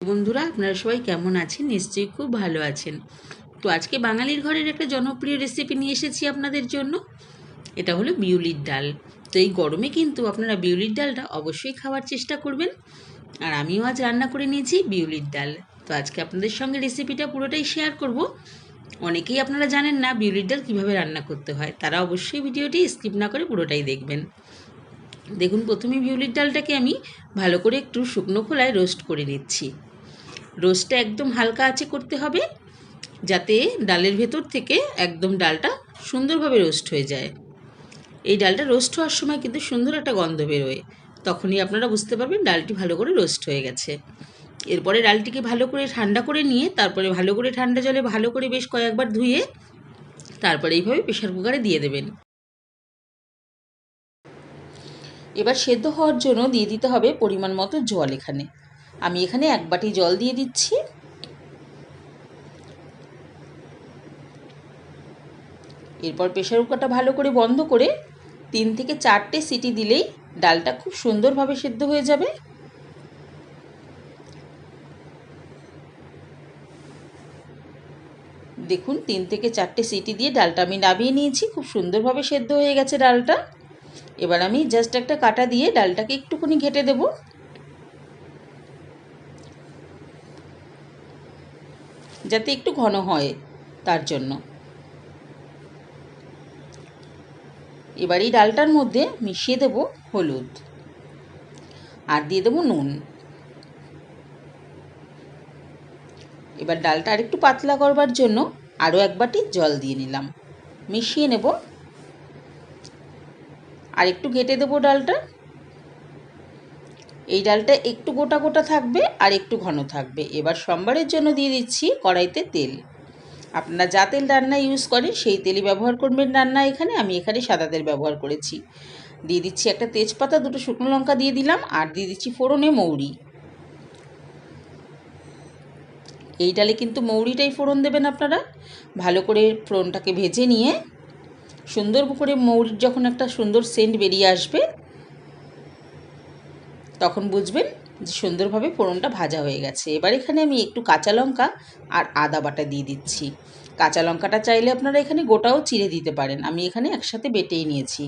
বন্ধুরা, আপনারা সবাই কেমন আছেন? নিশ্চয়ই খুব ভালো আছেন। তো আজকে বাঙালির ঘরের একটা জনপ্রিয় রেসিপি নিয়ে এসেছি আপনাদের জন্য। এটা হলো বিউলির ডাল। তো এই গরমে কিন্তু আপনারা বিউলির ডালটা অবশ্যই খাওয়ার চেষ্টা করবেন। আর আমিও আজ রান্না করে নিয়েছি বিউলির ডাল। তো আজকে আপনাদের সঙ্গে রেসিপিটা পুরোটাই শেয়ার করব। অনেকেই আপনারা জানেন না বিউলির ডাল কীভাবে রান্না করতে হয়, তারা অবশ্যই ভিডিওটি স্কিপ না করে পুরোটাই দেখবেন। দেখুন, প্রথমে বিউলির ডালটাকে আমি ভালো করে একটু শুকনো খোলায় রোস্ট করে নিচ্ছি। রোস্টটা একদম হালকা আঁচে করতে হবে, যাতে ডালের ভেতর থেকে একদম ডালটা সুন্দরভাবে রোস্ট হয়ে যায়। এই ডালটা রোস্ট হওয়ার সময় কিন্তু সুন্দর একটা গন্ধ বেরোয়, তখনই আপনারা বুঝতে পারবেন ডালটি ভালো করে রোস্ট হয়ে গেছে। এরপরে ডালটিকে ভালো করে ঠান্ডা করে নিয়ে তারপরে ভালো করে ঠান্ডা জলে ভালো করে বেশ কয়েকবার ধুয়ে তারপরে এইভাবে প্রেশার কুকারে দিয়ে দেবেন। এবার সেদ্ধ হওয়ার জন্য দিয়ে দিতে হবে পরিমাণ মতো জল। আমি এখানে 1 বাটি জল দিয়ে দিচ্ছি। এরপর প্রেশার কুকারটা ভালো করে বন্ধ করে 3 থেকে 4টে সিটি দিলেই ডালটা খুব সুন্দরভাবে সেদ্ধ হয়ে যাবে। দেখুন, 3 থেকে 4টে সিটি দিয়ে ডালটা আমি নামিয়ে নিয়েছি। খুব সুন্দরভাবে সেদ্ধ হয়ে গেছে ডালটা। এবার আমি জাস্ট একটা কাঁটা দিয়ে ডালটাকে একটুখানি ঘেঁটে দেব, যাতে একটু ঘন হয় তার জন্য। এবার এই ডালটার মধ্যে মিশিয়ে দেব হলুদ আর দিয়ে দেবো নুন। এবার ডালটা আরেকটু পাতলা করবার জন্য আরও 1 বাটি জল দিয়ে নিলাম, মিশিয়ে নেব আর একটু ঘেঁটে দেবো ডালটা। এই ডালটা একটু গোটা গোটা থাকবে আর একটু ঘন থাকবে। এবার সম্বারের জন্য দিয়ে দিচ্ছি কড়াইতে তেল। আপনারা যা তেল রান্না ইউজ করেন সেই তেলই ব্যবহার করবেন রান্না। আমি এখানে সাদা তেল ব্যবহার করেছি। দিয়ে দিচ্ছি একটা তেজপাতা, 2টো শুকনো লঙ্কা দিয়ে দিলাম আর দিয়ে দিচ্ছি ফোড়নে মৌরি। এই ডালে কিন্তু মৌরিটাই ফোড়ন দেবেন আপনারা। ভালো করে ফোড়নটাকে ভেজে নিয়ে সুন্দর করে মৌরির যখন একটা সুন্দর সেন্ট বেরিয়ে আসবে, তখন বুঝবেন যে সুন্দরভাবে ফোড়নটা ভাজা হয়ে গেছে। এবার এখানে আমি একটু কাঁচা লঙ্কা আর আদা বাটা দিয়ে দিচ্ছি। কাঁচা লঙ্কাটা চাইলে আপনারা এখানে গোটাও চিড়ে দিতে পারেন, আমি এখানে একসাথে বেটেই নিয়েছি।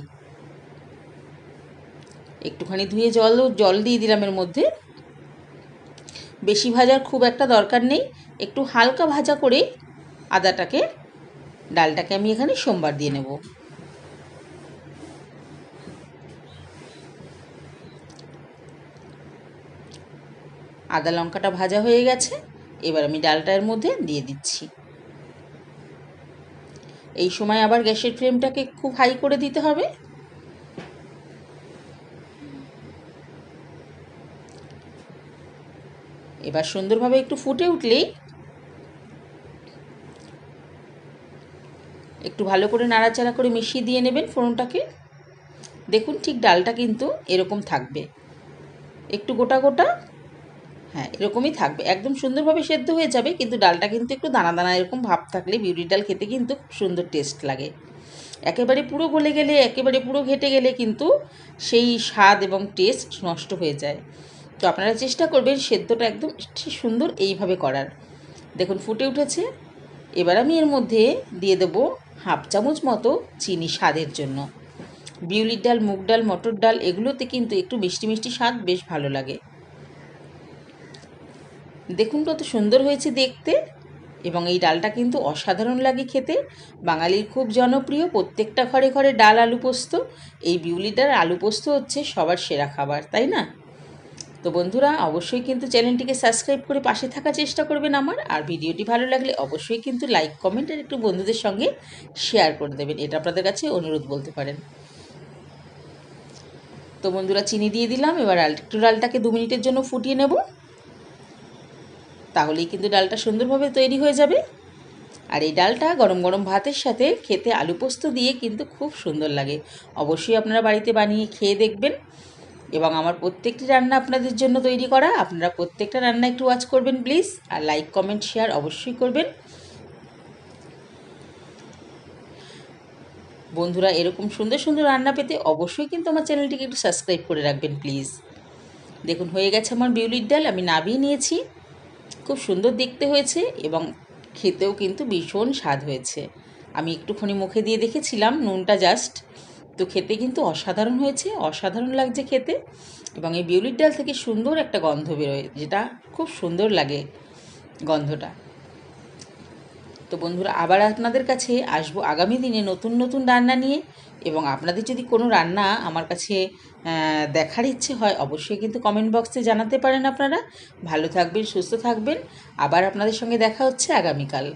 একটুখানি ধুয়ে জল দিয়ে দিলাম এর মধ্যে। বেশি ভাজার খুব একটা দরকার নেই, একটু হালকা ভাজা করে ডালটাকে আমি এখানে সম্বার দিয়ে নেব। আদা লঙ্কাটা ভাজা হয়ে গেছে। এবার আমি ডালটা এর মধ্যে দিয়ে দিচ্ছি। এই সময় আবার গ্যাসের ফ্লেমটাকে খুব হাই করে দিতে হবে। এবার সুন্দরভাবে একটু ফুটে উঠলেই একটু ভালো করে নাড়াচাড়া করে মিশিয়ে দিয়ে নেবেন ফোড়নটাকে। দেখুন, ঠিক ডালটা কিন্তু এরকম থাকবে, একটু গোটা গোটা। হ্যাঁ, এরকমই থাকবে, একদম সুন্দরভাবে সেদ্ধ হয়ে যাবে, কিন্তু ডালটা কিন্তু একটু দানা দানা এরকম ভাব থাকলে বিউলির ডাল খেতে কিন্তু খুব সুন্দর টেস্ট লাগে। একেবারে পুরো গলে গেলে, একেবারে পুরো ঘেটে গেলে কিন্তু সেই স্বাদ এবং টেস্ট নষ্ট হয়ে যায়। তো আপনারা চেষ্টা করবেন সেদ্ধটা একদম সুন্দর এইভাবে করার। দেখুন, ফুটে উঠেছে। এবার আমি এর মধ্যে দিয়ে দেবো 1/2 চামচ মতো চিনি স্বাদের জন্য। বিউলির ডাল, মুগ ডাল, মটর ডাল এগুলোতে কিন্তু একটু মিষ্টি মিষ্টি স্বাদ বেশ ভালো লাগে। দেখুন কত সুন্দর হয়েছে দেখতে, এবং এই ডালটা কিন্তু অসাধারণ লাগে খেতে। বাঙালির খুব জনপ্রিয়, প্রত্যেকটা ঘরে ঘরে ডাল আলু পোস্ত। এই বিউলির ডাল আলু পোস্ত হচ্ছে সবার সেরা খাবার, তাই না? তো বন্ধুরা, অবশ্যই কিন্তু চ্যানেলটিকে সাবস্ক্রাইব করে পাশে থাকার চেষ্টা করবেন আমার। আর ভিডিওটি ভালো লাগলে অবশ্যই কিন্তু লাইক, কমেন্ট আর একটু বন্ধুদের সঙ্গে শেয়ার করে দেবেন, এটা আপনাদের কাছে অনুরোধ বলতে পারেন। তো বন্ধুরা, চিনি দিয়ে দিলাম। এবার একটু ডালটাকে 2 মিনিটের জন্য ফুটিয়ে নেব, তাহলেই কিন্তু ডালটা সুন্দরভাবে তৈরি হয়ে যাবে। আর এই ডালটা গরম গরম ভাতের সাথে খেতে আলু পোস্ত দিয়ে কিন্তু খুব সুন্দর লাগে। অবশ্যই আপনারা বাড়িতে বানিয়ে খেয়ে দেখবেন। এবং আমার প্রত্যেকটি রান্না আপনাদের জন্য তৈরি করা, আপনারা প্রত্যেকটা রান্না একটু ওয়াচ করবেন প্লিজ। আর লাইক, কমেন্ট, শেয়ার অবশ্যই করবেন। বন্ধুরা, এরকম সুন্দর সুন্দর রান্না পেতে অবশ্যই কিন্তু আমার চ্যানেলটিকে একটু সাবস্ক্রাইব করে রাখবেন প্লিজ। দেখুন, হয়ে গেছে আমার বিউলির ডাল, আমি নামিয়ে নিয়েছি। খুব সুন্দর দেখতে হয়েছে এবং খেতেও কিন্তু ভীষণ স্বাদ হয়েছে। আমি একটুখানি মুখে দিয়ে দেখেছিলাম নুনটা জাস্ট, তো খেতে কিন্তু অসাধারণ হয়েছে, অসাধারণ লাগছে খেতে। এবং এই বিউলির ডাল থেকে সুন্দর একটা গন্ধ বেরোয়, যেটা খুব সুন্দর লাগে গন্ধটা। তো বন্ধুরা, আবার আপনাদের কাছে আসবো আগামী দিনে নতুন নতুন রান্না নিয়ে। এবং আপনাদের যদি কোনো রান্না আমার কাছে দেখার ইচ্ছে হয়, অবশ্যই কিন্তু কমেন্ট বক্সে জানাতে পারেন আপনারা। ভালো থাকবেন, সুস্থ থাকবেন। আবার আপনাদের সঙ্গে দেখা হচ্ছে আগামীকাল।